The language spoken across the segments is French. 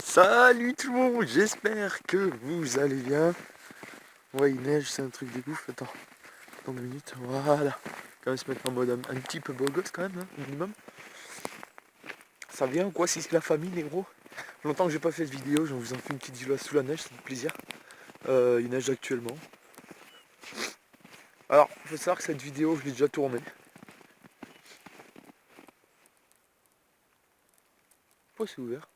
Salut tout le monde, j'espère que vous allez bien. Ouais, il neige, c'est un truc de ouf. Attends 2 minutes, voilà. Quand même se mettre en mode un petit peu beau gosse quand même, hein, minimum. Ça vient ou quoi si c'est la famille, les gros? Longtemps que j'ai pas fait de vidéo, je vous en fais une petite vidéo sous la neige, ça fait plaisir. Il neige actuellement. Alors, il faut savoir que cette vidéo, je l'ai déjà tournée. Pourquoi c'est ouvert?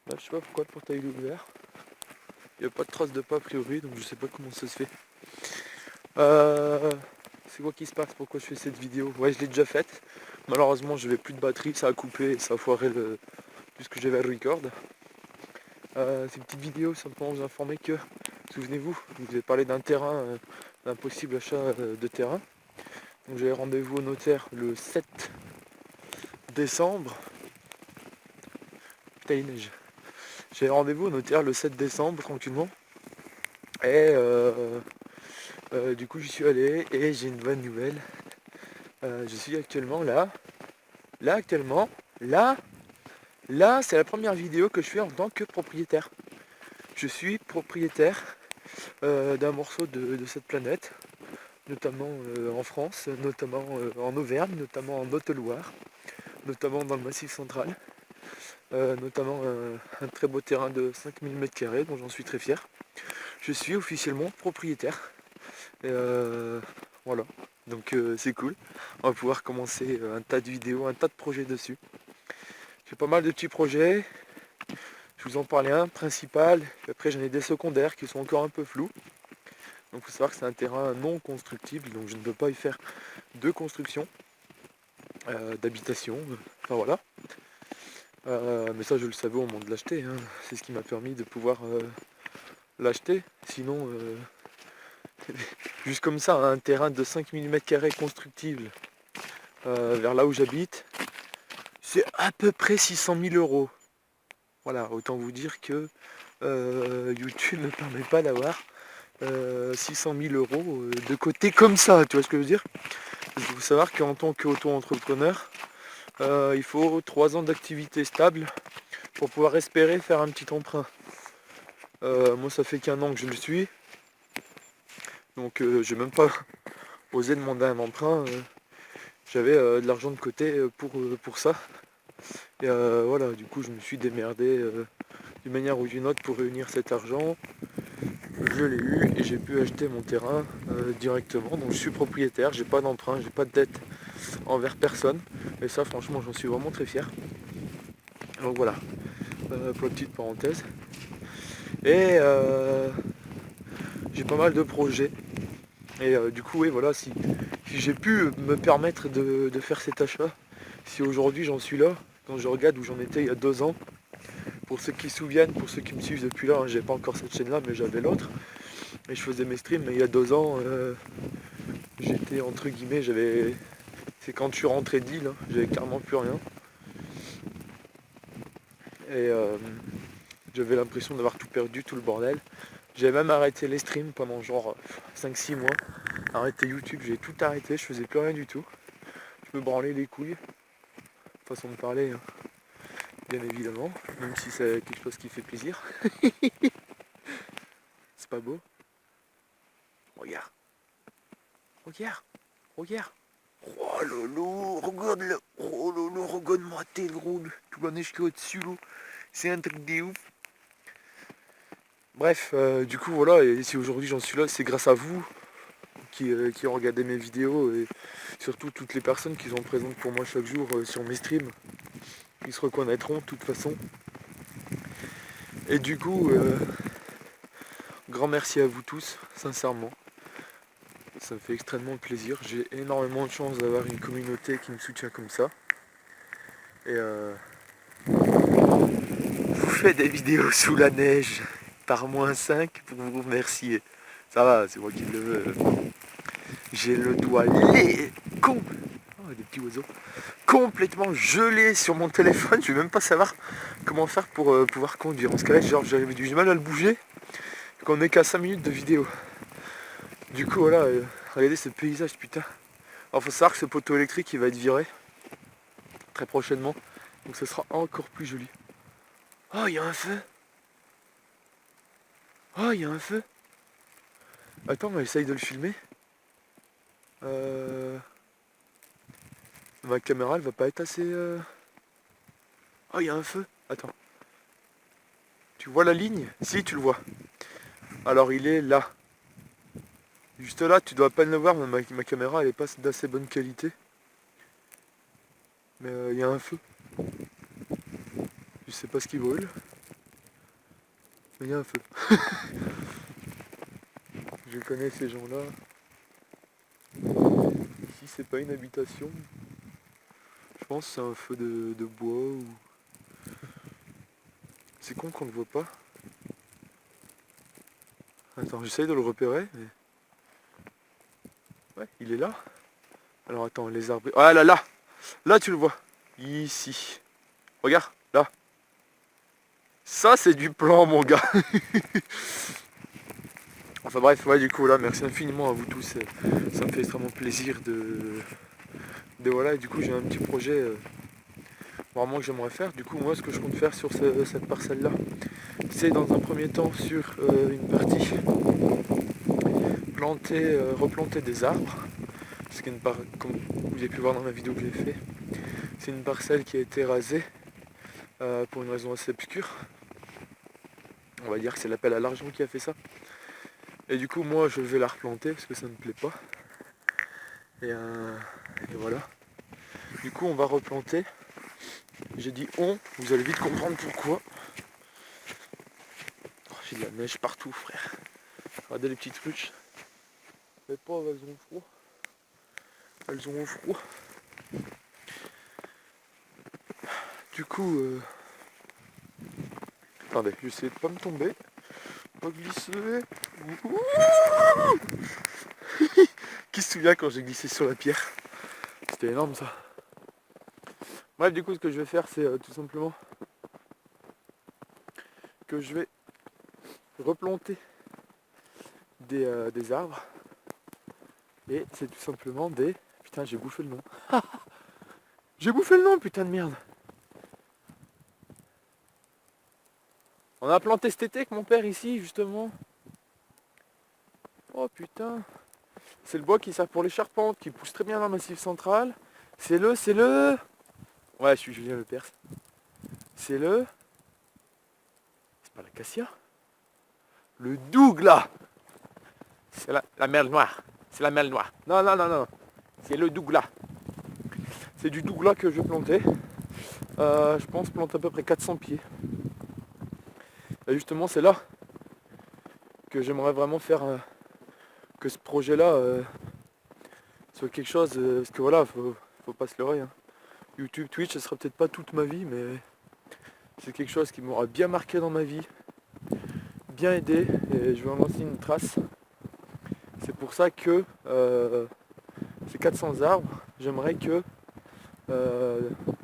Là, je sais pas pourquoi le portail est ouvert. Il n'y a pas de trace de pas a priori, donc je sais pas comment ça se fait. C'est quoi qui se passe? Pourquoi je fais cette vidéo? Ouais, je l'ai déjà faite. Malheureusement, j'avais plus de batterie, ça a coupé et ça a foiré tout ce que j'avais à record. C'est une petite vidéo simplement vous informer que, souvenez-vous, je vous ai parlé d'un terrain, d'un possible achat de terrain. Donc j'avais rendez-vous au notaire le 7 décembre. Putain, il neige. J'avais rendez-vous au notaire le 7 décembre tranquillement. Et du coup j'y suis allé et j'ai une bonne nouvelle. Je suis actuellement là. Là actuellement. Là c'est la première vidéo que je fais en tant que propriétaire. Je suis propriétaire d'un morceau de cette planète, notamment en France, notamment en Auvergne, notamment en Haute-Loire, notamment dans le Massif central, notamment un très beau terrain de 5000 m² dont j'en suis très fier. Je suis officiellement propriétaire. Et voilà, donc c'est cool. On va pouvoir commencer un tas de vidéos, un tas de projets dessus. J'ai pas mal de petits projets. Je vous en parlais un principal. Après j'en ai des secondaires qui sont encore un peu flous. Donc il faut savoir que c'est un terrain non constructible, donc je ne peux pas y faire de construction, d'habitation, enfin voilà. Mais ça je le savais au moment de l'acheter, hein. C'est ce qui m'a permis de pouvoir l'acheter. Sinon, juste comme ça, un terrain de 5000 m² constructible vers là où j'habite, c'est à peu près 600 000 euros. Voilà, autant vous dire que YouTube ne permet pas d'avoir 600 000 euros de côté comme ça, tu vois ce que je veux dire? Il faut savoir qu'en tant qu'auto-entrepreneur, il faut 3 ans d'activité stable pour pouvoir espérer faire un petit emprunt. Moi ça fait qu'1 an que je le suis, donc j'ai même pas osé demander un emprunt. J'avais de l'argent de côté pour ça. Et voilà, du coup je me suis démerdé d'une manière ou d'une autre pour réunir cet argent. Je l'ai eu et j'ai pu acheter mon terrain directement. Donc je suis propriétaire, j'ai pas d'emprunt, j'ai pas de dette envers personne. Et ça franchement j'en suis vraiment très fier. Donc voilà, pour la petite parenthèse. Et j'ai pas mal de projets. Et du coup oui voilà, si j'ai pu me permettre de faire cet achat, si aujourd'hui j'en suis là, quand je regarde où j'en étais il y a 2 ans, pour ceux qui se souviennent, pour ceux qui me suivent depuis là, hein, j'ai pas encore cette chaîne là mais j'avais l'autre. Et je faisais mes streams, mais il y a 2 ans, j'étais entre guillemets, c'est quand je suis rentré d'île, hein, j'avais clairement plus rien. Et j'avais l'impression d'avoir tout perdu, tout le bordel. J'avais même arrêté les streams pendant genre 5-6 mois. Arrêté YouTube, j'ai tout arrêté, je faisais plus rien du tout. Je me branlais les couilles. Façon de parler, hein, bien évidemment. Même si c'est quelque chose qui fait plaisir. C'est pas beau. Regarde. Regarde. Regarde. Oh lolo, regarde-le. Oh lolo, regarde-moi tes gros. Tu la neige qui est au-dessus, là. C'est un truc de ouf. Bref, du coup voilà, et si aujourd'hui j'en suis là, c'est grâce à vous qui ont regardé mes vidéos et surtout toutes les personnes qui sont présentes pour moi chaque jour sur mes streams. Ils se reconnaîtront de toute façon. Et du coup, grand merci à vous tous, sincèrement. Ça me fait extrêmement plaisir. J'ai énormément de chance d'avoir une communauté qui me soutient comme ça. Et je vous fais des vidéos sous la neige par -5 pour vous remercier. Ça va, c'est moi qui le veux. J'ai le doigt oh, des petits oiseaux. Complètement gelé sur mon téléphone. Je vais même pas savoir comment faire pour pouvoir conduire. En ce cas-là, genre j'avais du mal à le bouger. Qu'on est qu'à 5 minutes de vidéo. Du coup, voilà, regardez ce paysage, putain. Alors, faut savoir que ce poteau électrique, il va être viré très prochainement. Donc ça sera encore plus joli. Oh, il y a un feu. Oh, il y a un feu. Attends, on essaye de le filmer. Ma caméra, elle va pas être assez... Oh, il y a un feu. Attends. Tu vois la ligne? Si, tu le vois. Alors, il est là. Juste là, tu dois à peine le voir, mais ma caméra, elle est pas d'assez bonne qualité. Mais il y a un feu. Je sais pas ce qui brûle. Mais il y a un feu. Je connais ces gens-là. Ici, c'est pas une habitation. Je pense que c'est un feu de bois ou... C'est con qu'on ne le voit pas. Attends, j'essaye de le repérer. Mais... Ouais, il est là. Alors attends, les arbres... Ah là, là! Là, tu le vois. Ici. Regarde, là. Ça, c'est du plan, mon gars. Enfin bref, ouais, du coup, là, merci infiniment à vous tous. Ça me fait extrêmement plaisir voilà, et du coup, j'ai un petit projet vraiment que j'aimerais faire. Du coup, moi, ce que je compte faire sur cette parcelle-là, c'est dans un premier temps sur une partie replanter des arbres. Ce qui est comme vous avez pu voir dans ma vidéo que j'ai fait, c'est une parcelle qui a été rasée pour une raison assez obscure. On va dire que c'est l'appel à l'argent qui a fait ça. Et du coup, moi, je vais la replanter parce que ça me plaît pas. Et voilà. Du coup, on va replanter. J'ai dit on, vous allez vite comprendre pourquoi. Oh, j'ai de la neige partout, frère. Regardez les petites ruches. Les pauvres, elles ont froid. Elles ont froid. Du coup, attendez, je sais pas me tomber. Pas glisser. Qui se souvient quand j'ai glissé sur la pierre? C'était énorme ça. Bref, du coup, ce que je vais faire, c'est tout simplement que je vais replanter des arbres. Et c'est tout simplement des... Putain, j'ai bouffé le nom. J'ai bouffé le nom, putain de merde. On a planté cet été avec mon père ici, justement. Oh putain. C'est le bois qui sert pour les charpentes, qui pousse très bien dans le massif central. C'est le... Ouais, je suis Julien Lepers. C'est le... C'est pas l'acacia? Le douglas. C'est la merle noire. C'est la merle noire. Non, non, non, non. C'est le douglas. C'est du douglas que je vais planter. Je pense planter à peu près 400 pieds. Et justement, c'est là que j'aimerais vraiment faire que ce projet-là soit quelque chose. Parce que voilà, faut pas se leurrer. Hein. YouTube, Twitch, ce sera peut-être pas toute ma vie, mais c'est quelque chose qui m'aura bien marqué dans ma vie, bien aidé, et je vais en lancer une trace. C'est pour ça que ces 400 arbres, j'aimerais que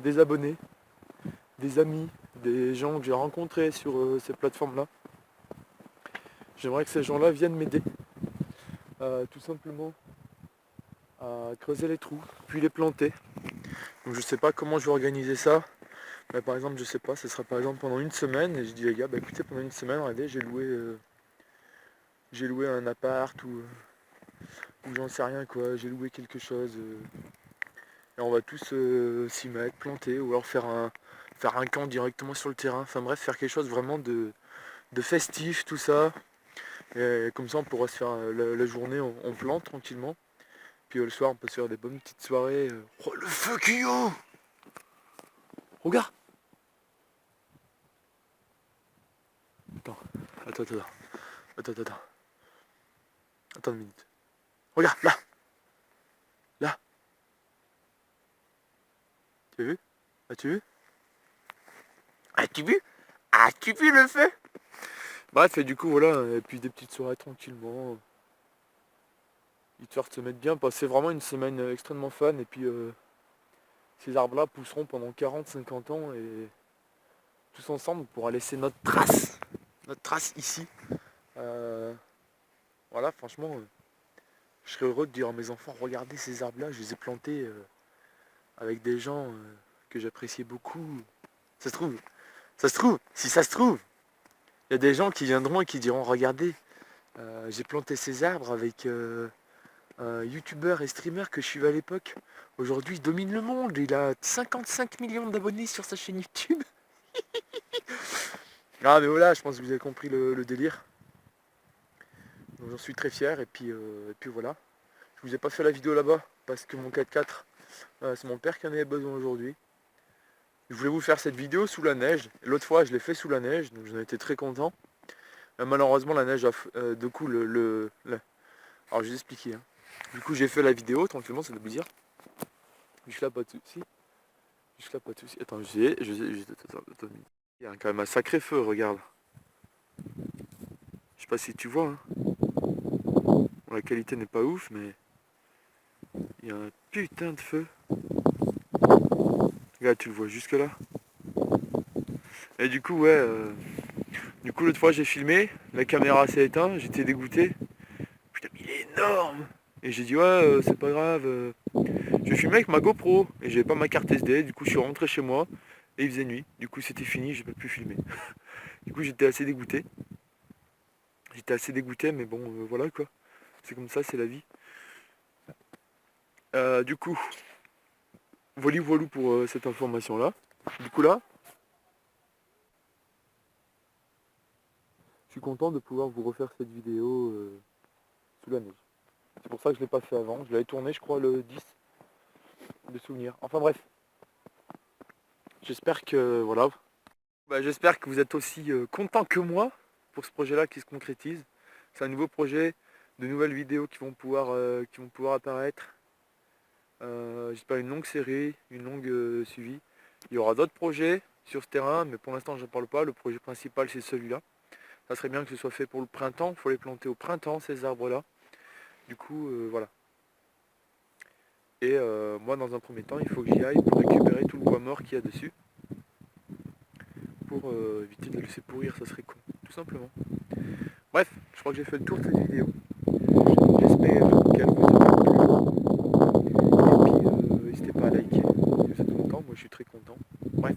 des abonnés, des amis, des gens que j'ai rencontrés sur ces plateformes-là, j'aimerais que ces gens-là viennent m'aider, tout simplement à creuser les trous, puis les planter. Donc je sais pas comment je vais organiser ça, mais par exemple, je sais pas, ce sera par exemple pendant une semaine, et je dis les gars, bah écoutez, pendant une semaine, regardez, j'ai loué un appart ou j'en sais rien quoi, j'ai loué quelque chose. Et on va tous s'y mettre, planter, ou alors faire un camp directement sur le terrain. Enfin bref, faire quelque chose vraiment de festif, tout ça. Et comme ça, on pourra se faire la journée, on plante tranquillement. Puis le soir, on peut se faire des bonnes petites soirées. Oh, le feu qu'il y a! Regarde! Attends, attends, attends. Attends, attends, attends. Attends une minute. Regarde, là! Là! Tu as vu? As-tu vu? As-tu vu? As-tu vu le feu? Bref, et du coup, voilà, et puis des petites soirées tranquillement. Histoire de se mettre bien, passer vraiment une semaine extrêmement fun, et puis ces arbres-là pousseront pendant 40-50 ans, et tous ensemble, on pourra laisser notre trace ici. Voilà, franchement, je serais heureux de dire à mes enfants, regardez ces arbres-là, je les ai plantés avec des gens que j'appréciais beaucoup. Ça se trouve. Ça se trouve. Si ça se trouve. Il y a des gens qui viendront et qui diront, regardez, j'ai planté ces arbres avec un youtubeur et streamer que je suivais à l'époque. Aujourd'hui, il domine le monde. Il a 55 millions d'abonnés sur sa chaîne YouTube. Ah mais voilà, je pense que vous avez compris le délire. Donc j'en suis très fier et puis voilà. Je vous ai pas fait la vidéo là-bas parce que mon 4x4, c'est mon père qui en avait besoin aujourd'hui. Je voulais vous faire cette vidéo sous la neige. L'autre fois, je l'ai fait sous la neige, donc j'en étais très content. Malheureusement, la neige a... du coup, alors, je vais expliquer. Hein. Du coup, j'ai fait la vidéo, tranquillement, ça veut dire. Jusque là, pas de soucis. Jusque là, pas de soucis. Attends, attends. Il y a quand même un sacré feu, regarde. Je sais pas si tu vois. Hein. Bon, la qualité n'est pas ouf, mais... Il y a un putain de feu. Regarde, tu le vois jusque là. Et du coup, ouais... Du coup, l'autre fois, j'ai filmé. La caméra s'est éteinte, j'étais dégoûté. Putain, mais il est énorme. Et j'ai dit, ouais, c'est pas grave. Je filmais avec ma GoPro. Et j'avais pas ma carte SD. Du coup, je suis rentré chez moi. Et il faisait nuit. Du coup, c'était fini, j'ai pas pu filmer. Du coup, j'étais assez dégoûté. Mais bon, voilà quoi. C'est comme ça, c'est la vie. Du coup, voilà pour cette information-là. Du coup, là, je suis content de pouvoir vous refaire cette vidéo sous la neige. C'est pour ça que je ne l'ai pas fait avant. Je l'avais tourné, je crois, le 10 de souvenir. Enfin bref. J'espère que, voilà. J'espère que vous êtes aussi content que moi pour ce projet-là qui se concrétise. C'est un nouveau projet, de nouvelles vidéos qui vont pouvoir apparaître. J'espère une longue série, une longue suivi. Il y aura d'autres projets sur ce terrain, mais pour l'instant, je n'en parle pas. Le projet principal, c'est celui-là. Ça serait bien que ce soit fait pour le printemps. Il faut les planter au printemps, ces arbres-là. Du coup, voilà. Et moi, dans un premier temps, il faut que j'y aille pour récupérer tout le bois mort qu'il y a dessus. Pour éviter de le laisser pourrir, ça serait con, tout simplement. Bref, je crois que j'ai fait le tour de cette vidéo. J'espère qu'elle vous a plu. Et puis, n'hésitez pas à liker si vous êtes content, moi je suis très content. Bref.